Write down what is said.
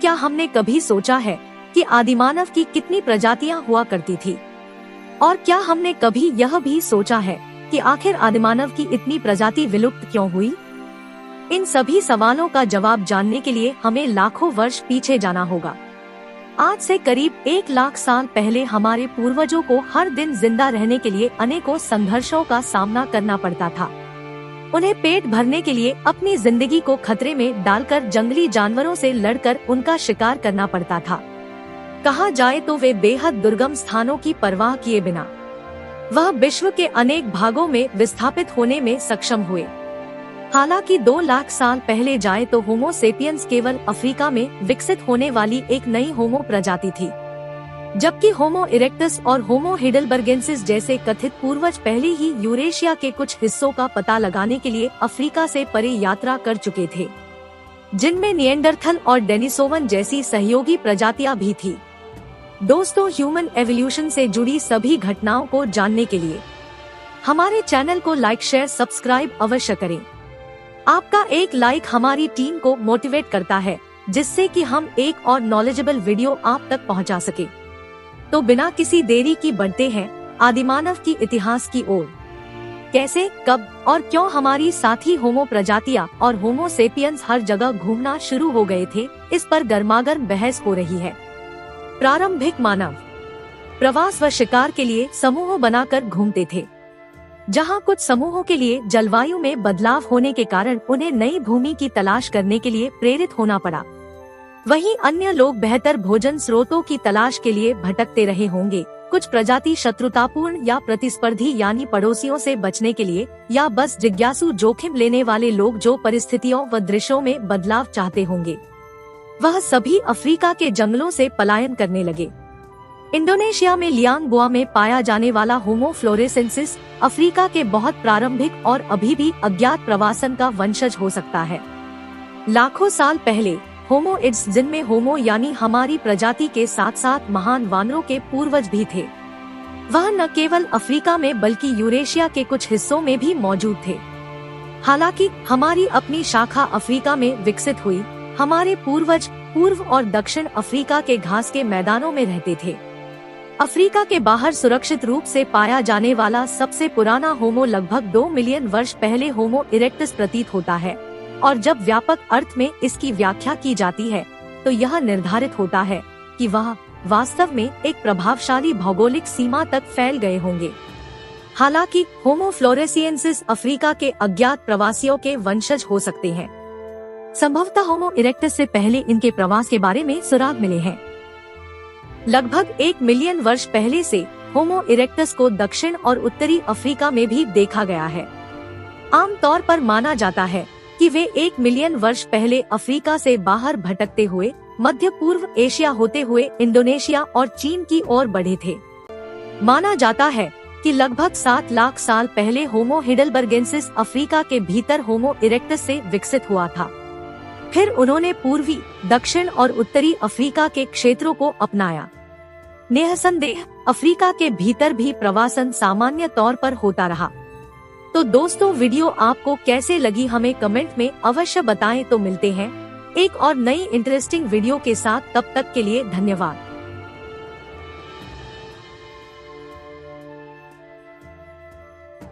क्या हमने कभी सोचा है कि आदिमानव की कितनी प्रजातियां हुआ करती थी? और क्या हमने कभी यह भी सोचा है कि आखिर आदिमानव की इतनी प्रजाति विलुप्त क्यों हुई? इन सभी सवालों का जवाब जानने के लिए हमें लाखों वर्ष पीछे जाना होगा। आज से करीब 1 लाख साल पहले हमारे पूर्वजों को हर दिन जिंदा रहने के लिए अनेकों संघर्षों का सामना करना पड़ता था। उन्हें पेट भरने के लिए अपनी जिंदगी को खतरे में डालकर जंगली जानवरों से लड़कर उनका शिकार करना पड़ता था। कहा जाए तो वे बेहद दुर्गम स्थानों की परवाह किए बिना वह विश्व के अनेक भागों में विस्थापित होने में सक्षम हुए। हालांकि 2 लाख साल पहले जाए तो होमो सेपियंस केवल अफ्रीका में विकसित होने वाली एक नई होमो प्रजाति थी, जबकि होमो इरेक्टस और होमो हेडलबर्गेंसिस जैसे कथित पूर्वज पहले ही यूरेशिया के कुछ हिस्सों का पता लगाने के लिए अफ्रीका से परे यात्रा कर चुके थे, जिनमें निएंडरथल और डेनिसोवन जैसी सहयोगी प्रजातियां भी थी। दोस्तों, ह्यूमन एवोल्यूशन से जुड़ी सभी घटनाओं को जानने के लिए हमारे चैनल को लाइक, शेयर, सब्सक्राइब अवश्य करें। आपका एक लाइक हमारी टीम को मोटिवेट करता है, जिससे कि हम एक और नॉलेजेबल वीडियो आप तक पहुंचा सके। तो बिना किसी देरी की बढ़ते हैं आदिमानव की इतिहास की ओर। कैसे, कब और क्यों हमारी साथी होमो प्रजातियां और होमो सेपियंस हर जगह घूमना शुरू हो गए थे, इस पर गर्मागर्म बहस हो रही है। प्रारंभिक मानव प्रवास व शिकार के लिए समूह बनाकर घूमते थे, जहां कुछ समूहों के लिए जलवायु में बदलाव होने के कारण उन्हें नई भूमि की तलाश करने के लिए प्रेरित होना पड़ा। वहीं अन्य लोग बेहतर भोजन स्रोतों की तलाश के लिए भटकते रहे होंगे। कुछ प्रजाति शत्रुतापूर्ण या प्रतिस्पर्धी यानी पड़ोसियों से बचने के लिए, या बस जिज्ञासु जोखिम लेने वाले लोग जो परिस्थितियों व दृश्यों में बदलाव चाहते होंगे। वह सभी अफ्रीका के जंगलों से पलायन करने लगे। इंडोनेशिया में लियांगबोआ में पाया जाने वाला होमो फ्लोरेसेंसिस अफ्रीका के बहुत प्रारंभिक और अभी भी अज्ञात प्रवासन का वंशज हो सकता है। लाखों साल पहले होमो इड्स, जिनमें होमो यानी हमारी प्रजाति के साथ साथ महान वानरों के पूर्वज भी थे, वह न केवल अफ्रीका में बल्कि यूरेशिया के कुछ हिस्सों में भी मौजूद थे। हालांकि हमारी अपनी शाखा अफ्रीका में विकसित हुई। हमारे पूर्वज पूर्व और दक्षिण अफ्रीका के घास के मैदानों में रहते थे। अफ्रीका के बाहर सुरक्षित रूप से पाया जाने वाला सबसे पुराना होमो लगभग 2 मिलियन वर्ष पहले होमो इरेक्टस प्रतीत होता है, और जब व्यापक अर्थ में इसकी व्याख्या की जाती है तो यह निर्धारित होता है कि वह वास्तव में एक प्रभावशाली भौगोलिक सीमा तक फैल गए होंगे। हालांकि होमो फ्लोरेसिएंसिस अफ्रीका के अज्ञात प्रवासियों के वंशज हो सकते हैं। संभवतः होमो इरेक्टस से पहले इनके प्रवास के बारे में सुराग मिले हैं। लगभग 1 मिलियन वर्ष पहले से होमो इरेक्टस को दक्षिण और उत्तरी अफ्रीका में भी देखा गया है। आमतौर पर माना जाता है कि वे 1 मिलियन वर्ष पहले अफ्रीका से बाहर भटकते हुए मध्य पूर्व एशिया होते हुए इंडोनेशिया और चीन की ओर बढ़े थे। माना जाता है कि लगभग 7 लाख साल पहले होमो हेडलबर्गेंसिस अफ्रीका के भीतर होमो इरेक्टस से विकसित हुआ था। फिर उन्होंने पूर्वी, दक्षिण और उत्तरी अफ्रीका के क्षेत्रों को अपनाया। निसंदेह अफ्रीका के भीतर भी प्रवासन सामान्य तौर पर होता रहा। तो दोस्तों, वीडियो आपको कैसे लगी हमें कमेंट में अवश्य बताएं। तो मिलते हैं एक और नई इंटरेस्टिंग वीडियो के साथ, तब तक के लिए धन्यवाद।